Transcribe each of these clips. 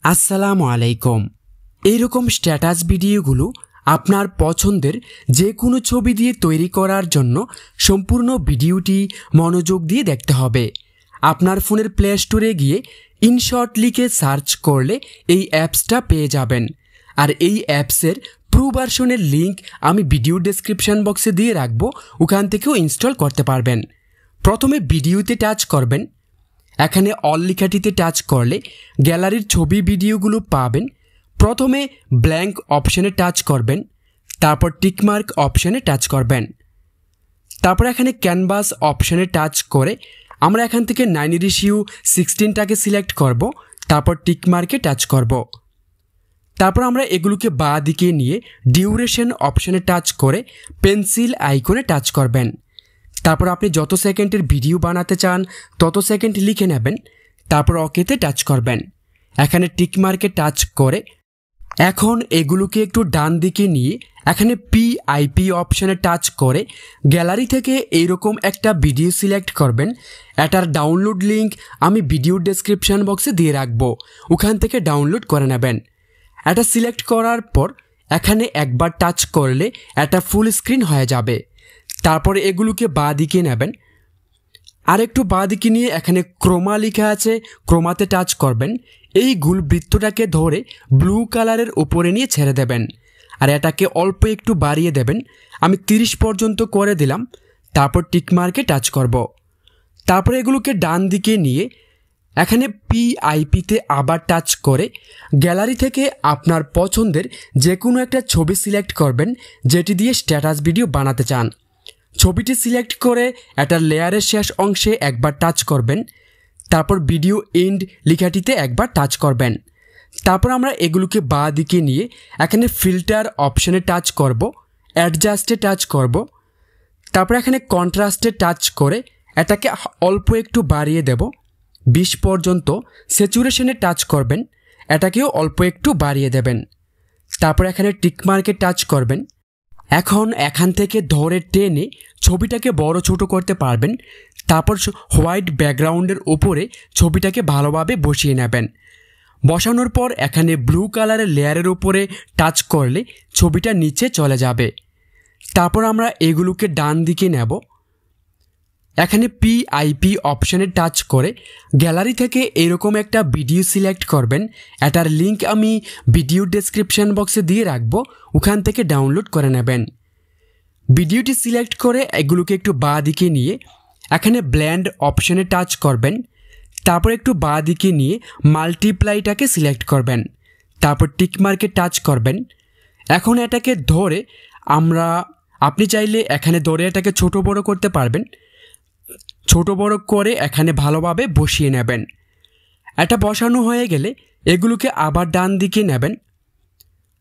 আসসালামু আলাইকুম। এইরকম স্ট্যাটাস ভিডিওগুলো আপনার পছন্দের যে কোনো ছবি দিয়ে তৈরি করার জন্য সম্পূর্ণ ভিডিওটি মনোযোগ দিয়ে দেখতে হবে। আপনার ফোনের প্লে স্টোরে গিয়ে ইনশট লিখে সার্চ করলে এই অ্যাপসটা পেয়ে যাবেন। আর এই অ্যাপসের প্রো ভার্সনের লিঙ্ক আমি ভিডিও ডেসক্রিপশন বক্সে দিয়ে রাখবো, ওখান থেকেও ইনস্টল করতে পারবেন। প্রথমে ভিডিওতে টাচ করবেন। এখানে অল লেখাটিতে টাচ করলে গ্যালারির ছবি ভিডিওগুলো পাবেন। প্রথমে ব্ল্যাঙ্ক অপশানে টাচ করবেন, তারপর টিকমার্ক অপশানে টাচ করবেন। তারপর এখানে ক্যানভাস অপশানে টাচ করে আমরা এখান থেকে 9:16টাকে সিলেক্ট করব, তারপর টিকমার্কে টাচ করব। তারপর আমরা এগুলোকে বাঁ দিকে নিয়ে ডিউরেশন অপশানে টাচ করে পেন্সিল আইকনে টাচ করবেন। তারপর আপনি যত সেকেন্ডের ভিডিও বানাতে চান তত সেকেন্ড লিখে নেবেন, তারপর ওকেতে টাচ করবেন। এখানে টিকমার্কে টাচ করে এখন এগুলোকে একটু ডান দিকে নিয়ে এখানে পিআইপি অপশানে টাচ করে গ্যালারি থেকে এইরকম একটা ভিডিও সিলেক্ট করবেন। এটার ডাউনলোড লিঙ্ক আমি ভিডিও ডেসক্রিপশন বক্সে দিয়ে রাখবো, ওখান থেকে ডাউনলোড করে নেবেন। এটা সিলেক্ট করার পর এখানে একবার টাচ করলে এটা ফুল স্ক্রিন হয়ে যাবে। তারপরে এগুলোকে বাঁ দিকে নেবেন, আর একটু বাঁ দিকে নিয়ে এখানে ক্রোমা লেখা আছে, ক্রোমাতে টাচ করবেন। এই গোল বৃত্তটাকে ধরে ব্লু কালারের উপরে নিয়ে ছেড়ে দেবেন, আর এটাকে অল্প একটু বাড়িয়ে দেবেন। আমি 30 পর্যন্ত করে দিলাম, তারপর টিকমার্কে টাচ করব। তারপরে এগুলোকে ডান দিকে নিয়ে এখানে পিআইপিতে আবার টাচ করে গ্যালারি থেকে আপনার পছন্দের যে কোনো একটা ছবি সিলেক্ট করবেন যেটি দিয়ে স্ট্যাটাস ভিডিও বানাতে চান। ছবিটি সিলেক্ট করে এটার লেয়ারের শেষ অংশে একবার টাচ করবেন, তারপর ভিডিও এন্ড লেখাটিতে একবার টাচ করবেন। তারপর আমরা এগুলোকে বাঁ দিকে নিয়ে এখানে ফিল্টার অপশানে টাচ করব, অ্যাডজাস্টে টাচ করব। তারপর এখানে কন্ট্রাস্টে টাচ করে এটাকে অল্প একটু বাড়িয়ে দেব 20 পর্যন্ত। স্যাচুরেশনে টাচ করবেন, এটাকেও অল্প একটু বাড়িয়ে দেবেন। তারপর এখানে টিকমার্কে টাচ করবেন। এখন এখান থেকে ধরে টেনে ছবিটাকে বড় ছোট করতে পারবেন। তারপর হোয়াইট ব্যাকগ্রাউন্ডের উপরে ছবিটাকে ভালোভাবে বসিয়ে নেবেন। বসানোর পর এখানে ব্লু কালারের লেয়ারের উপরে টাচ করলে ছবিটা নিচে চলে যাবে। তারপর আমরা এগুলোকে ডান দিকে নেব। এখানে পিআইপি অপশানে টাচ করে গ্যালারি থেকে এরকম একটা ভিডিও সিলেক্ট করবেন। এটার লিঙ্ক আমি ভিডিও ডেসক্রিপশন বক্সে দিয়ে রাখবো, ওখান থেকে ডাউনলোড করে নেবেন। ভিডিওটি সিলেক্ট করে এগুলোকে একটু বাঁ দিকে নিয়ে এখানে ব্লেন্ড অপশানে টাচ করবেন। তারপর একটু বাঁ দিকে নিয়ে মাল্টিপ্লাইটাকে সিলেক্ট করবেন, তারপর টিকমার্কে টাচ করবেন। এখন এটাকে ধরে আপনি চাইলে এখানে ধরে এটাকে ছোট বড় করতে পারবেন। ছোট বড় করে এখানে ভালোভাবে বসিয়ে নেবেন। এটা বসানো হয়ে গেলে এগুলোকে আবার ডান দিকে নেবেন।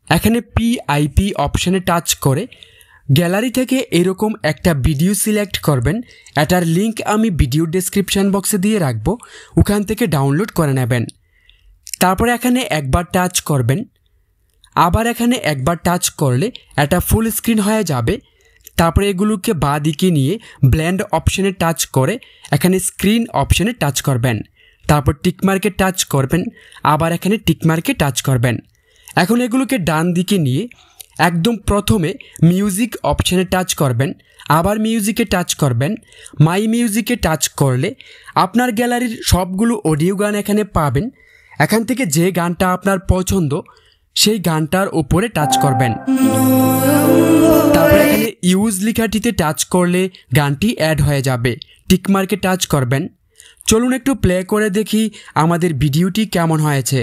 এখানে পিআইপি অপশানে টাচ করে গ্যালারি থেকে এরকম একটা ভিডিও সিলেক্ট করবেন। এটার লিঙ্ক আমি ভিডিও ডেসক্রিপশন বক্সে দিয়ে রাখবো, ওখান থেকে ডাউনলোড করে নেবেন। তারপরে এখানে একবার টাচ করবেন, আবার এখানে একবার টাচ করলে এটা ফুল স্ক্রিন হয়ে যাবে। তারপরে এগুলোকে বাঁ দিকে নিয়ে ব্লেন্ড অপশানে টাচ করে এখানে স্ক্রিন অপশানে টাচ করবেন, তারপর টিকমার্কে টাচ করবেন, আবার এখানে টিকমার্কে টাচ করবেন। এখন এগুলোকে ডান দিকে নিয়ে একদম প্রথমে মিউজিক অপশানে টাচ করবেন, আবার মিউজিকে টাচ করবেন। মাই মিউজিকে টাচ করলে আপনার গ্যালারির সবগুলো অডিও গান এখানে পাবেন। এখান থেকে যে গানটা আপনার পছন্দ সেই গানটার উপরে টাচ করবেন। তারপর এখানে ইউজ লেখাটিতে টাচ করলে গানটি অ্যাড হয়ে যাবে। টিকমার্কে টাচ করবেন। চলুন একটু প্লে করে দেখি আমাদের ভিডিওটি কেমন হয়েছে।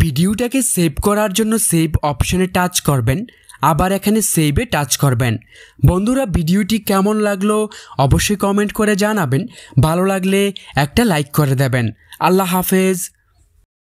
ভিডিওটাকে সেভ করার জন্য সেভ অপশানে টাচ করবেন, আবার এখানে সেভে টাচ করবেন। বন্ধুরা, ভিডিওটি কেমন লাগলো অবশ্যই কমেন্ট করে জানাবেন। ভালো লাগলে একটা লাইক করে দেবেন। আল্লাহ হাফেজ।